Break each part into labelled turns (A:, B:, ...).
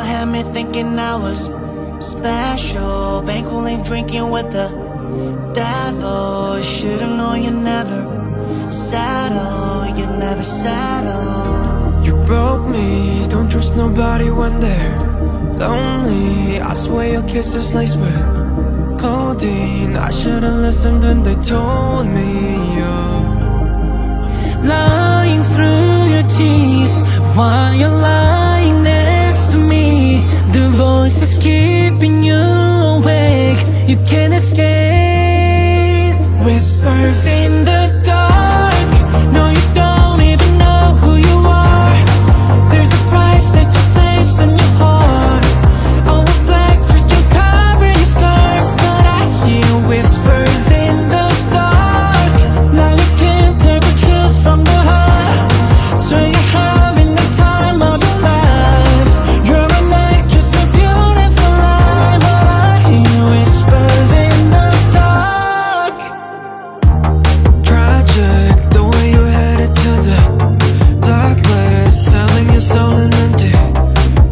A: had me thinking I was special. Banquet drinking with the devil. Should've known you never settle. You never settle.
B: You broke me, don't trust nobody when they're lonely. I swear your kiss is laced with codeine. I should've listened when they told me you're lying through your teeth while you're lying next to me. The voice is keeping you awake. You can't escape. Whispers in the dark. No, you don't even know who you are. There's a price that you placed on your heart. Oh, a black dress can cover your scars, but I hear whispers in the dark. Now you can't tell the truth from the heart. So you're having the time of your life. You're an actress, a beautiful lie, but I hear whispers in the dark. Tragic, the way you headed to the blacklist, selling your soul in empty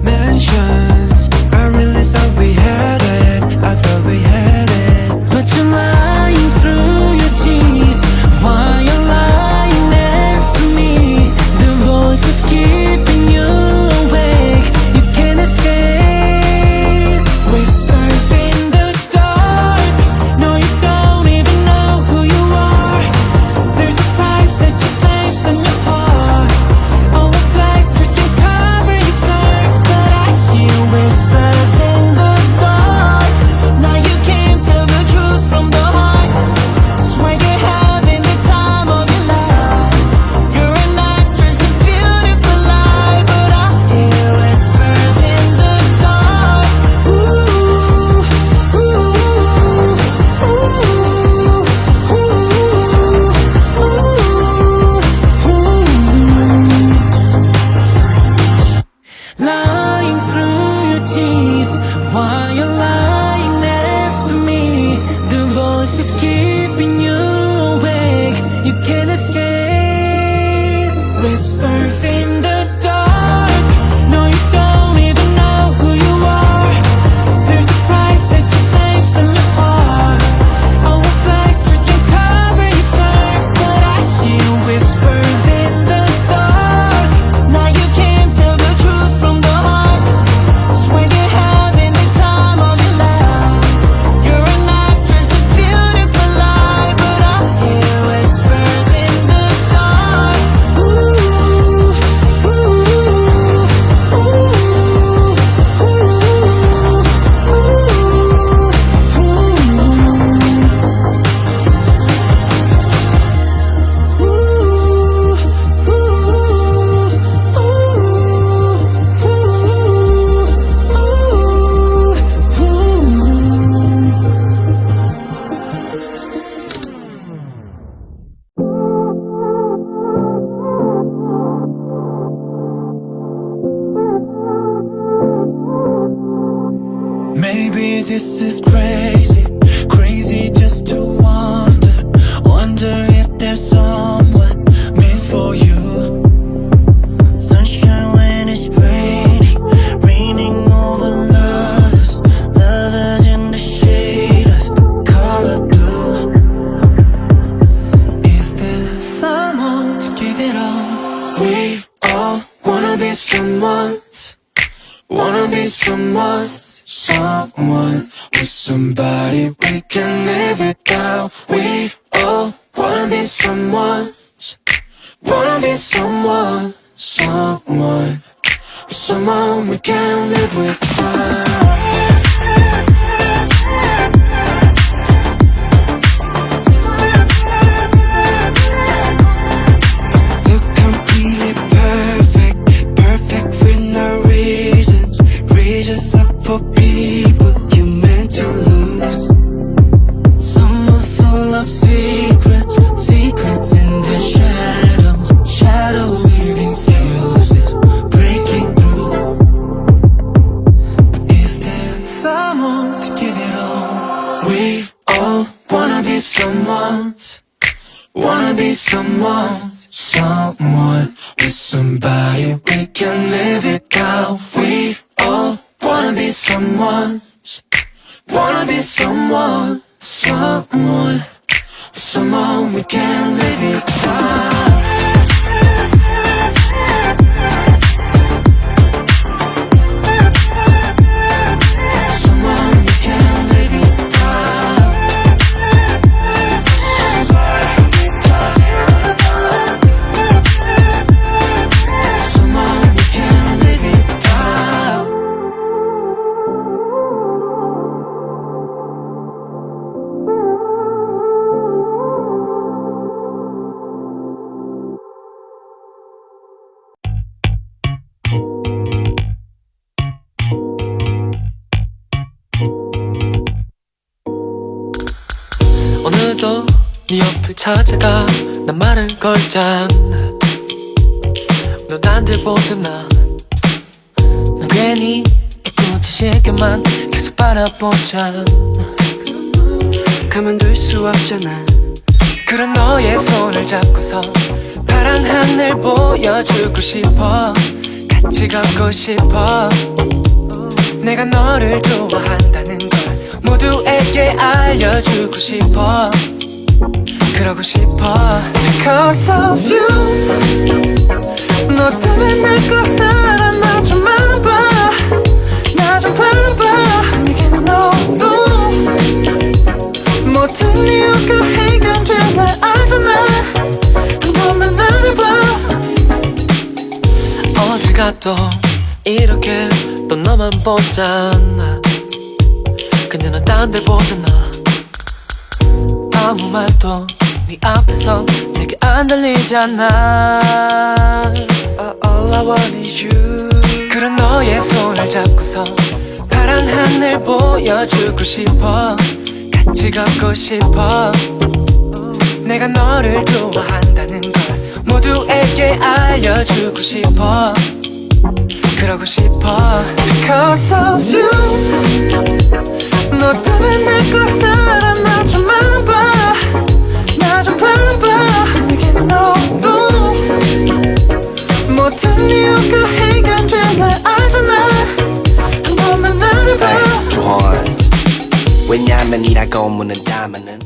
B: mansions. I really thought we had it, I thought we had it. But you're lying through your teeth while you're lying next to me. The voice is keeping you awake. You can't escape. Whispers in the dark. No, you don't even know who you are. There's a price that you placed on your heart. Oh, a black dress can cover your scars, but I hear whispers in the dark. Now you can't tell the truth from the heart. Swear you're having the time of your life. You're an actress, a beautiful lie, but I hear whispers in the dark. Ooh, ooh, ooh, ooh, lying through your teeth while you're lying next to me. The voice is keeping you awake. You can't escape. Whispers in the dark. No, you don't even know who you are. There's a price that you placed on your heart. Oh, a black dress can cover your scars, but I hear whispers in the dark. Now you can't tell the truth from the heart. Swear you're having the time of your life. You're an actress, a beautiful lie, but I hear whispers in the dark. Ooh, ooh, ooh, maybe this is crazy, crazy just to wonder if there's someone made for you. Sunshine when it's raining over lovers, lovers in the shade of the color blue. Is there someone to give it all? We all wanna be someone's, wanna be someone's. Someone with somebody we can live without. We all wanna be someone's, wanna be someone, someone we can live without. So completely perfect with no reasons up for people you're meant to lose. Someone full of secrets in the shadows with excuses breaking through. But is there someone to give it all? We all wanna be someone's, wanna be someone's, someone with somebody we can live it out. We all be someone, wanna be someone, someone, someone we can live it down.
C: 오늘도 네 옆을 찾아가 난 말을 걸잖아. 넌 나한테 보잖아. 넌 괜히 깨끗이 시계만 계속 바라보잖아.
D: 가만둘 수 없잖아.
C: 그런 너의 손을 잡고서 파란 하늘 보여주고 싶어. 같이 걷고 싶어. 내가 너를 좋아한다는 걸 모두에게 알려주고 싶어. 그러고 싶어. Because of you 너 때문에 날 거 살아. 나 좀 알아봐. 나 좀 바라봐. 내게 너도 모든 이유가 해결돼. 날 알잖아. 한 번만 알아봐. 어딜 가도 이렇게 또 너만 보잖아. 근데 넌 딴 데 보잖아. 아무 말도 네 앞에선 내게 안 들리잖아.
D: All I want is you.
C: 그런 너의 손을 잡고서 파란 하늘 보여주고 싶어. 같이 걷고 싶어. 내가 너를 좋아한다는 걸 모두에게 알려주고 싶어. 그러고 싶어. Because of you 너 때문에 날 거 살아. 나 좀 알아봐. 나 좀 바라봐. 내게 너도 모든 이유가 해결돼. 날 알잖아. 한 번만 알아봐.
E: 조헌 왜냐면 이라고 묻는다면은